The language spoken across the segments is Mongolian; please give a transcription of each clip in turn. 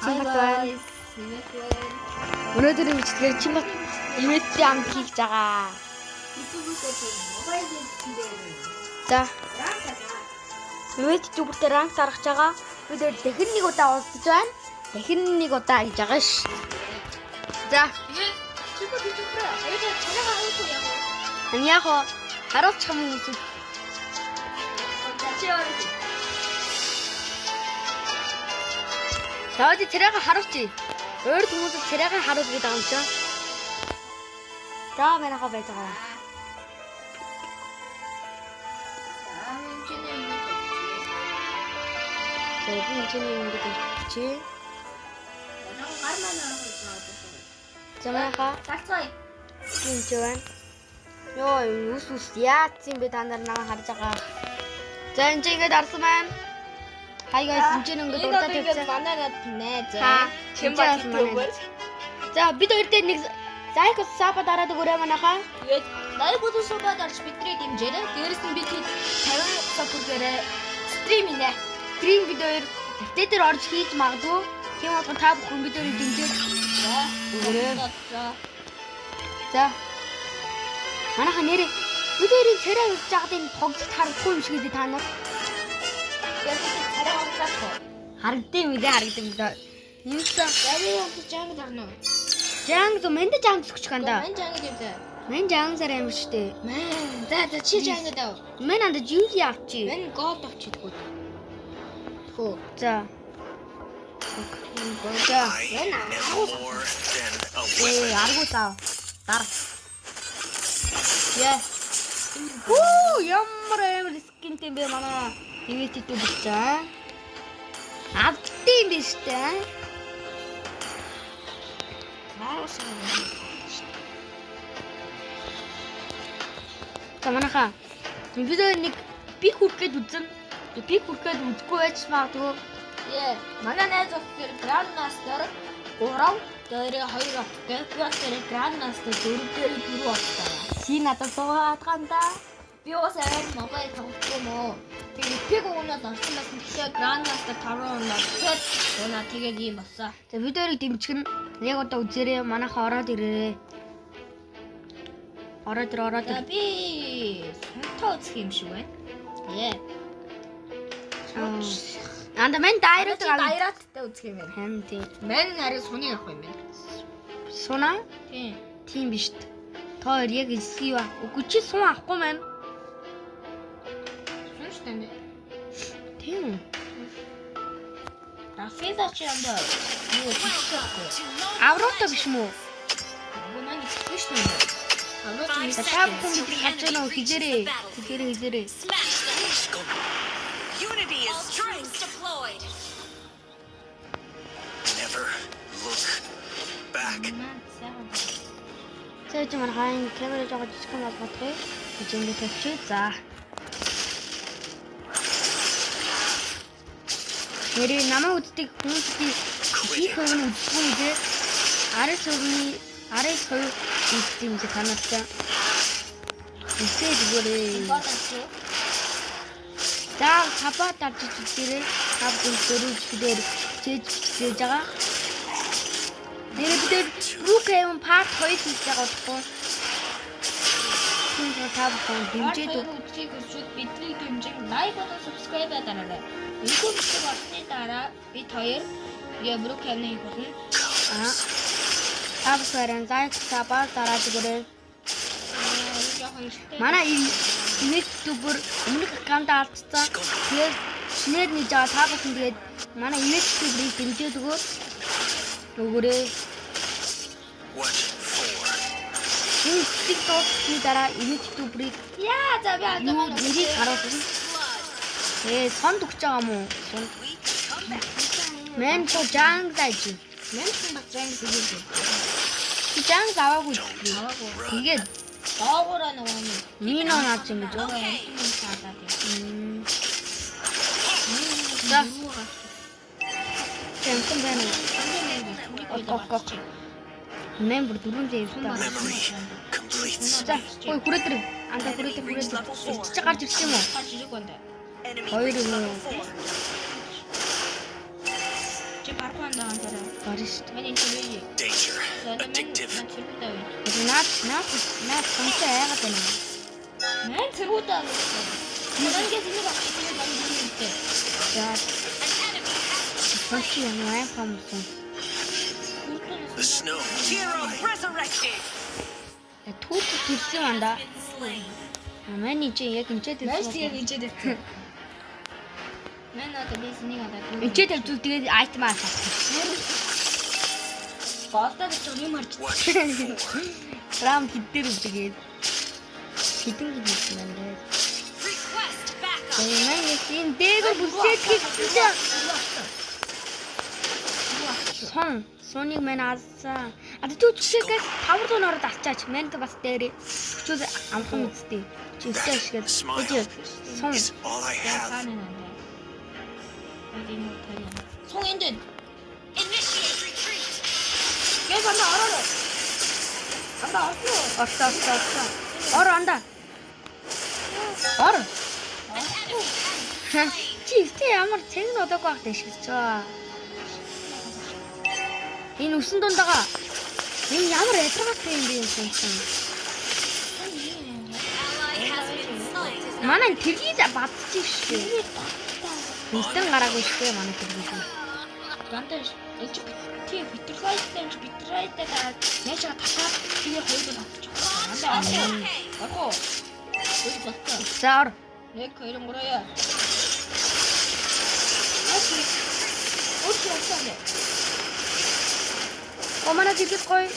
Чимбат байна. Өнөөдрийн бичлэгээр Чимбат ивэдтэй амд хийж байгаа. За. Ивэд зүгтээ ранг тарах байгаа. Бид дахин нэг удаа уулзаж байна. Дахин нэг удаа хийж байгаа ш. За. Чимбат зүгтээ аяа чанага хавахгүй яа. Ань яг харуулчих юм уу? Саад царайгаа харуулчих. Өөр хүмүүсд царайгаа харуул гэдэг юм чинь. За манайхаа байж байгаа. Зөвхөн чиний юм гэдэг чи. Замаха Тацай. юм чи байна. Йоо, ус яац юм бэ та нар намайг харж байгаа. За энэ чинь ингээд арсан байна. Hi guys, энэ чинь ингээд урдаа тавьсан. Манайд нэ за. Чимбат манай. За бид хоёр дээр нэг лайк саба дараад өгөөрэй манайхаа. Тэгээд лайк бодсоо дарж бидрээ дэмжээрэй. Дээрээс нь бид 50 сабгээрээ стрим инэ. Стрим бид хоёр төвтэй дээр орж хийж магадгүй. Тийм болохоор та бүхэн бид хоёрыг дэмжиж өгөөрэй. За. Манайхаа нэрээ бид хоёрын царай хийж байгаад энэ тогтолт харагдахгүй юм шиг үү та нар? Харагдсан юм дээ, харагдсан юм даа. Юмсан Яри явж жанг дарна. жанг мэнд жанг зүгч ханда. Мэн жанг юм дээ. Мен жанг сар юм штэ. Мэн за чи жанг даа. Мен анда жүүл явчих. Мэн гол авчихгүй. Хөө. За. За. Аргу таа. Дар. Яа. Хүү ямар амар скинтэй бэ манай. Ивэтэд үзчихээ. Авдсан биз дээ. Таманаха. Бид нэг пик хүргээд үзэн. Пик хүргээд үзгүй байж магадгүй. Яа. Манай найз охир Grandmaster 3 дээр 2 автай. Grandmaster Grandmaster 4 дээр 4 автай. Чи надад суугаад ганда. Би бас амар мобайл тоглохгүй мó. Тэгээд пиг уунаад орсон байсан. Тэгэхээр Grandmaster 5 уунаад тэгээд унаа тэгээд ийм болсон. За бид хоёрыг дэмжих нь яг одоо үзээрэй. Манайхаа ороод ирээрэй. Ороод ир. За би сонтоо үзэх юм шиг байна. Яа. Анда мен дайраад дайрааттай үзэх юм байна. хан тий. Мэн харин суны явах юм байна. Суна? Тийм. Тийм биш. Та хоёр яг эсхий ба. Үгүй чи сун авахгүй маань. Сүнштэй. Тийм. Рафида чи анда юу хийчихгүй. Авроотой биш мүү? Гүнэн биш үү? Авроо чи Та бүхэн бид харж байгаа нөө хизээрээ. Хизээрээ. Unity is strength deployed. Never look back. За чи манай хаан камера жоо жижиг юм болгохгүй. Хизээндээ тавьчих. За. Нэрээ намайг үздэг хүмүүсийн их хөвн үздэг үү? Арис хоёр үздэг юм чи танартай. Үзээ зүгээр. За хапаа тавьж үзээрэй. Хав гүнзөрөж дээр чиж хийж байгаа. Нэрээ бид Brookhaven Part 2 хийж байгаа болохгүй. Тийм тав хон дэмжээд үзхийг хүсвэл бидний дэмжиг лайк болон subscribe дараарай. YouTube дээр болсны дараа бид хоёр Brookhaven хийх болно. Абсаран зайг сабар дараад өгөөрэй. Манай YouTube-ээр өмнөх аккаунтаа алдсан. Тэгээд шинээр нээж байгаа та бүхэн тэгээд манай YouTube-ийг дэмжиж өгөөрэй. What for? Энэ TikTok-ийн дараа YouTube-ийг Яа за би юу нэрийг харуулсан. Сонд өгч байгаа мó? Мен то жанг дайж. Мэн бас жанг хийгээд. Чи жанг аваагүй. Тэгээд Доогоороо нөгөө юм. мино наач юм гэж. За. Тэмхэн байна. Ок. Мен бүр 4 дээр байна. Complete. За, ой хүрээдэр. Анда хүрээдэр. Чи гарч ирсэн юм уу? 2 jirэг байна. Enemy 2 level юм. 4. Чи паркур даанчаарай. Гарна шүү дээ. Миний чимээ. Danger. За Addictive. мен цэргүүдээ байна. Наад сонтой айгаад байна. Мен цэргүүдээ байна. Мангас энийг авчихсан юм байна. За. Сонтой юм аа хамсан. The snow. Hero resurrected. Түүх төрсөн юм да. Манай чи яг энэ дээр Маш тийм ичээд ирсэн. Мен одоо биснийг одоо Эчээд тавьвал тэгээд айтем аа шатсан. Баатад ч юм харж. Watch 4. Рам хидээр үжигээд хитэн гэсэн юм дээ. Request backup. Манай энэ дээгүүр бүсээд хийсэн. Соныг мэн аасан. Түүчгээс 500 ороод асчаач. Мэнд бас дээр өчөө амхан үстэй. Чигтэй ашиглаад сон. It's all I have. 송 엔진. Initiate retreat. 얘 간다 알아라. 간다 왔어. Орсоо. Ор анда. Ор. Чигтэй ямар цэг нь одоогүй байх дэш гэж байна. Энэ үсэн дундагаа. Энэ ямар ядаргаатай юм бэ юм сонсон. Ally has been slain. Манай тэргийг бадчих шүү. Битэн гараагүй шүү манай тэргийг. Ганташ энэ тийм битрайтай дараа яшаа татаад тэгээ хоёроо татчих. Ако. За ор. 1 2 3-야. 아씨. 어떻게 왔어? Манай тэргийг гоё.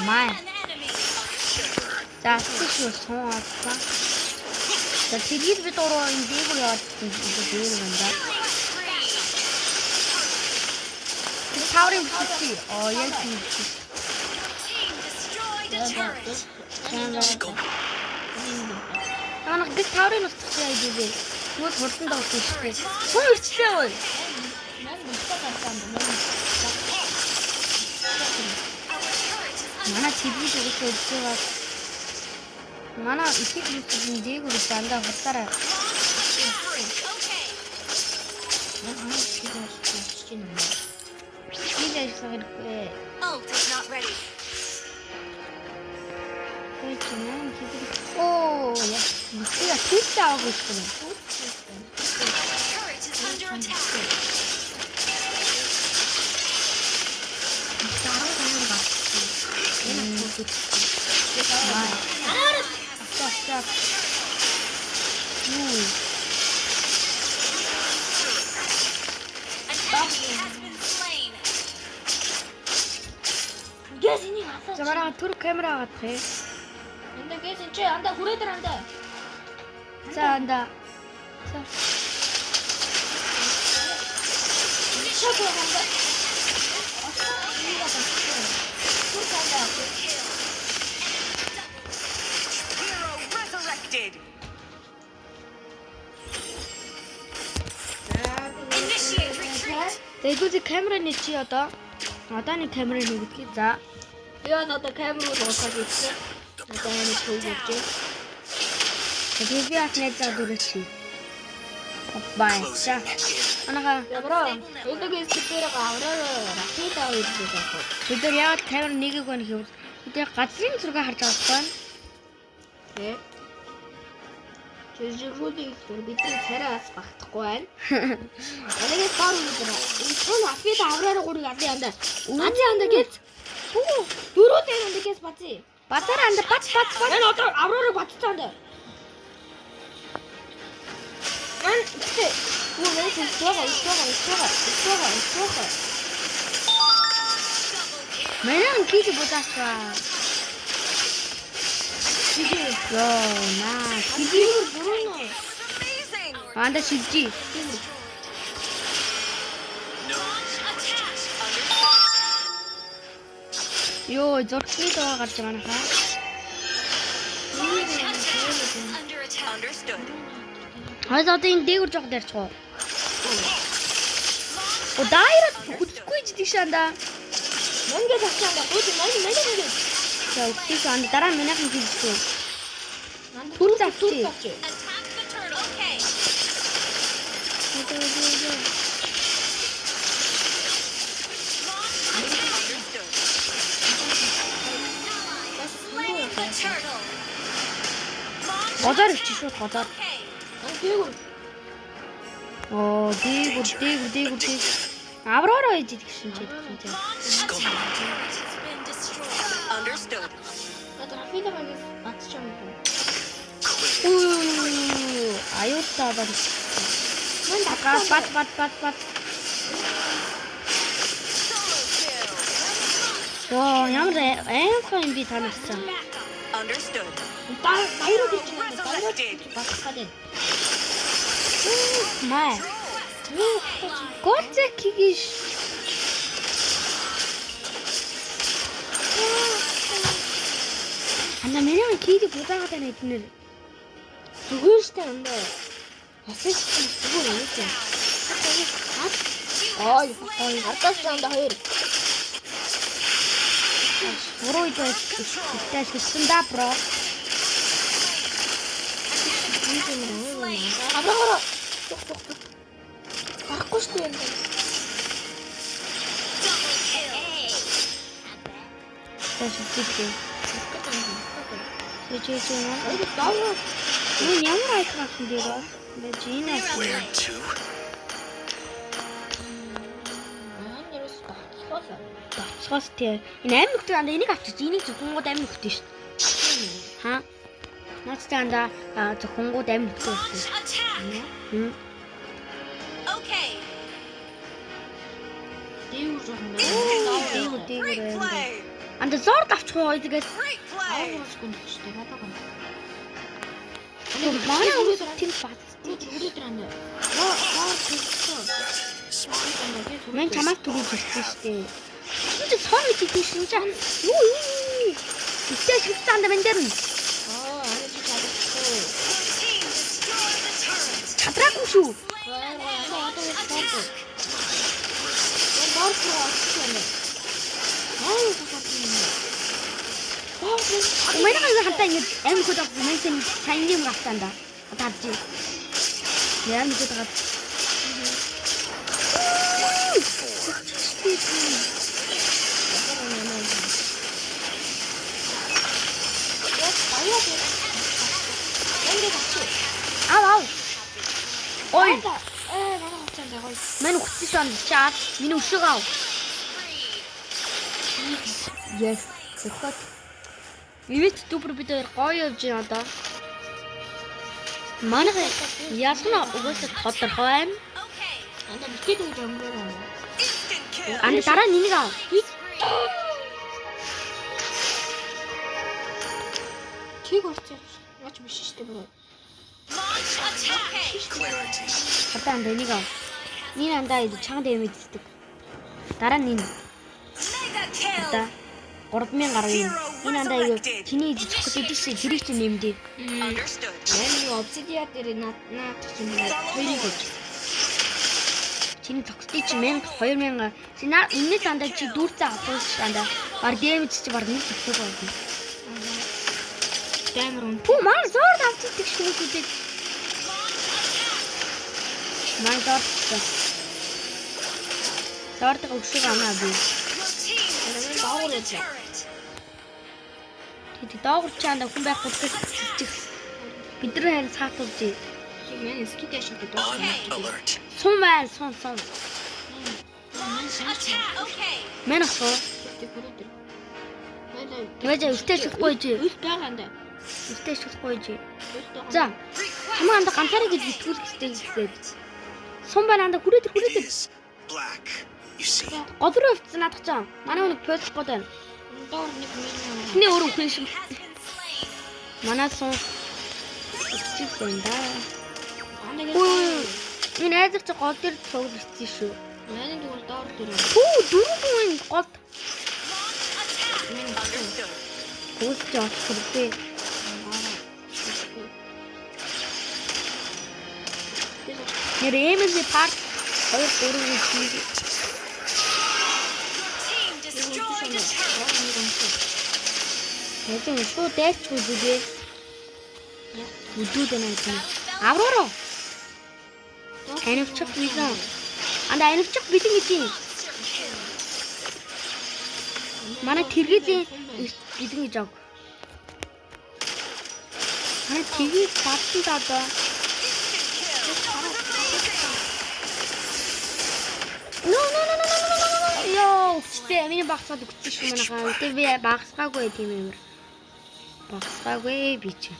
Май. За тийш сон авсан. За тэргийг бид уруу энэ дээгүүр яваад дээр байна да. Тэр таврын бүсгүй. Яг тийм. Танах гис таврын устгах яа идэ. Юу хурдан давсан шүү дээ. Сум ирчлээ ой. 난 못가 갔다. Манай тэргийг өгсөн өчигөө. Манай ихийг үсгийн дээгүүр дандаа хутаараа. Ult is not ready. Оо, яа. Мистэйг тийч авах гэсэн. Turret is under attack. Stop. Юу. An enemy has been slain. гэсний хасаа. За мараа түр камера авах. 근데 걔 진짜 안다 후레들 안다. За анда. За. 셔도 한다. 이가 봤어. 그렇게 한다. Hero resurrected. Initiate retreat. За игүүзи камераны чи одоо нэг камера нэгдгий. За. Я надо камеру 넣어서 있어. надаа нэг төвлөж. Тэгээд би бас найзаа дүрчи. Бай. За. Анаха. 여보라. 여기에 스피커가 авраа ракета үйдэг байхгүй. Бид нар яагаад камер нэгийг байна гэвэл бид газрын зураг харж байгаа байна. Тэ. Жижигрүүдийн ихтер бидний царайас багтахгүй байна. Энэгээ таар үүдэг. Энэ сон афид авраа гурыг авраа янда. Бази янда гэж. Дөрөв дээр янда гэж бази. Базар анда бац. Энэ одоо авраа баццаанда. Ан тэ. Гүрээ istбайгаа. Мэрэн кич бодасаа. Чиги. Наа. Чиги. Amazing. Анда шилжи. No attack. Йоо, зургийн доо гарч байгаа нахаа. Under attack. Understood. Хойд одоо энэ дээгүр жоох дээрчгоо. О дайрат хүчгүй жидих шанда. Мэнгэ тачаанда. Үүд мэнгэ. За үгүй анда дараа минийхэн хийчихсэн. Түр завч. Attack the turtle. Okay. Understood. Slain the turtle. Launch Годоор ичи шууд годоор. okay. дээгүүр. Дээгүүр. Авророо ээж идэх шин ч гэдэг юм. Launch attack. Has been destroyed. Understood. Надад филмээс батч юм байна. Аюутаа бат. Мань Бат. Solo kill. Йоо, ямар аимхан юм би танаас. Understood. Баярууд ич юм. Resurrected. Батах гэдэг. Маа. Гоцек хийш. Ана миний кийдийг будаагаад байна эднэр. Зүгээр штэ андаа. Асууж зүгээр юм чи. Ой, ардаас андаа хоёр. Буруу идэж хэлсэн да бро. Авраа. Гарахгүй штэ юм. Тэс чичээ. Ой, даа. Юу ямар айхах юм бэ? Бэ жинэ. Цогц тий. Энэ амин нөхдөд анда энийг авчиж энийг зөвхөнгүүд амин нөхдөд шүү. Ха? Нацтай анда зөвхөнгүүд амин нөхдөд Launch шүү. attack. Okay. Дээгүүр жоохон Great play. Анда зорд авчих уу тэгээс. Great play. штэ надад гоо. Манай хүмүүс тийм бат. Түрүүдөр андаа. Мэн чамаас түрүүж ирсэн шүү дээ. Чи сон мэт тийш юм чам. Юу. Истэ шигтээ анда мен дээр нь. Ани чи чадахгүй. Your team destroyed the turret. Чадраагүй шүү. Умайнаа хантаа ингэ амин хот авсан мэнсэн сайн юм гацаанда. Таарч. Яа нэг удаа. Ау. Ой. Мэн хүчтэй чаад миний өшөг ав. Yes. Зөвхөн ивэт түбэр бид гоё явж байна одоо. Манай ясна угаасаа тодорхой байна. Okay. Андаа битэд үгүй юм байна. Instant kill. Ани дараа нэнийг ав. Чиг орчих. Яач биш штэ бро. Launch attack. Одоо анда энийг ав. Нин андаа идэ чанга дэмэддэг. Дараа нь Mega kill. одоо 3000 гаруй. Энэ андаа юу чиний идэж чаддаг шүү. Тэрийг чинь нэмдээ. Understood. Яг обсидиа дээр наад чинь хоёрыг өгч. Чиний зогсдыг чи 2000. Чи наа энэс андаа чи дүүрцээ авах шүү андаа. Бар дэмэд чи бар нэг зөвхөн болно. Даймер үн. Хөө маань зоор авчихдаг шүү дээ. Маань зоор. Зоордаг өшөг амаа би. Your team destroyed the turret. Тэгээд доогор чи андаа хүн байхгүй гэдэг. Бид нар харин цаатуулж. Чиг мен скидэ шиг гэдэг. Alert. Сум байна, сум. Attack. Okay. Мэн асуу. Тэгээд өстэй шихгүй жи. Үс байгаа андаа. Өстэй шихгүй жи. Үс байгаа. За. Хамаа андаа ганцаараа гэж битгүүлэх хэрэгтэй гэсэн. Сум байна андаа хүрээд. Black. You see. Годроо өвцөн надах чам. Манай өнөг пэсэх гээд байна. Доор нэг минь. Эхний өөр хүн шиг. Has been slain. Манай сум. Чиг байна да. Андаа Үй. Энэ айдэр чи гол дээр цогц ирсэн шүү. Манай дүүр доор дээр. Хүү дөрвөн гол Launch attack. Understood. үүсч авчихгүй. Нэр эмэли парт 2 3 гэж. Team destroyed the turret. Тэгвэл шууд дайрчгүй зүгээ. Өдүүд байна гэдэг. Авророо. Анивчих бэлэн. Анда анивчих бэлэн гэдэг. Манай тэргэлийн бэлэн гэж аав. Манай тэргийг бадсан даа одоо. No. Йоо, үстэй миний багсаад үтсэн шүү манайхаа. Үгүй би багсгаагүй тийм юм. Багсгаагүй би чи.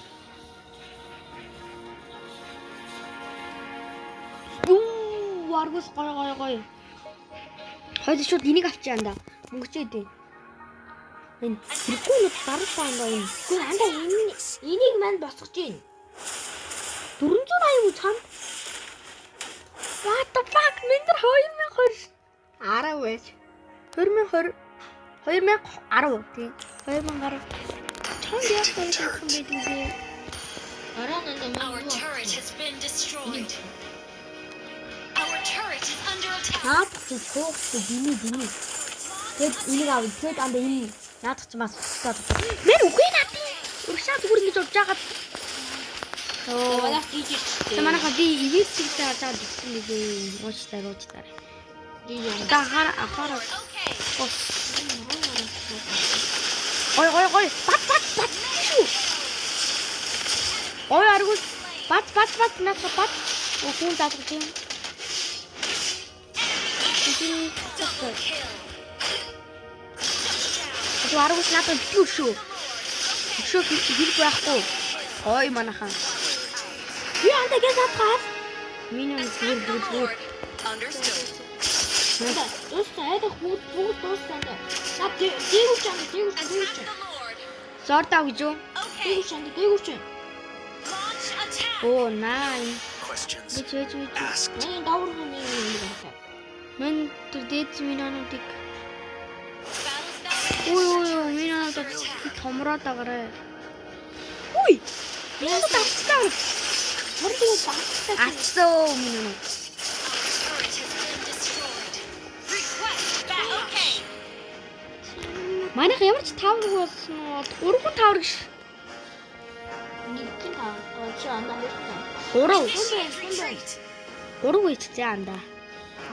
Аргус гой. Хойд шууд энийг авчи анда. Мөнгөчээд дээ. Энэ хэрэггүй дараалал анда юм. Гүн анда энийг манд босгож гин. 480 цам. What the fuck? Миндэр 2020 10 байж. 2010 тийм 2010 чам яасан юм бэ? Араа нанда Our манд. turret has been destroyed. Our turret is under attack. Наад чи фокс дими. Тэгэд энийг авъя. Тэгэд анда энэ наадах чи бас таад. Мэн үгүй наад. Уршаа зүгээр ингэж урж байгаа. Оо. Валах тийж. Манайха би ивэт чигтэй харж байгаа гэсэн нэг уучлаарай. Да ахаараа. Ой. Бат. Шүү. Ой аргус. Бат надад бат. Хүн даадах юм. Тэр аргус надад битгүү шүү. Өшөө хэрэг байхгүй. Ой манайхан. Би анда гэж хатгаад. Миний зүгээр. Understood. Дуусаа айда бүгд дуусаа. Наа дээгүүр чам. Attack the Lord. Зордоо гэж юу? Okay. Дээгүүр чам. Launch attack. Оо наа. Questions Гэж. asked. Миний даврын нэг юм байна. Мен тэр дээд минонуудыг Battle ой минонуудад томроод агараа. Үй. Яа тавцсан. Хөрдөө багтаа. Ацсоо минонууд. turret has been destroyed. Request back. Okay. Манайх ямар ч тавраг болсон уу? 3-5 ш. Нэг таа. Очоо андаа хэлсэн. 3 үйчтэй анда.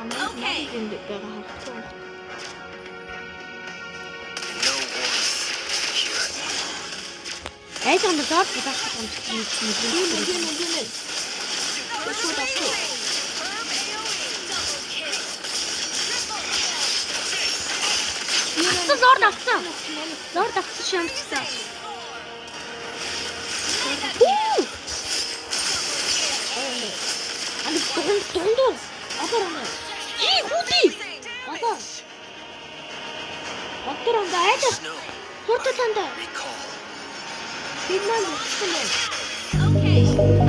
Амаа энэ дээр харагдсан. No warmth here. Айж анда зоод бутаах юм чинь. Нэг. Өшөө дашгүй. Авцсан. Зord авцсан шамчсан. Дундуур. Атараа. Хүүдий. Атар. Атараа айда. Snow. Хурдтанда. Recall. Бид маань үссэн байна. Okay.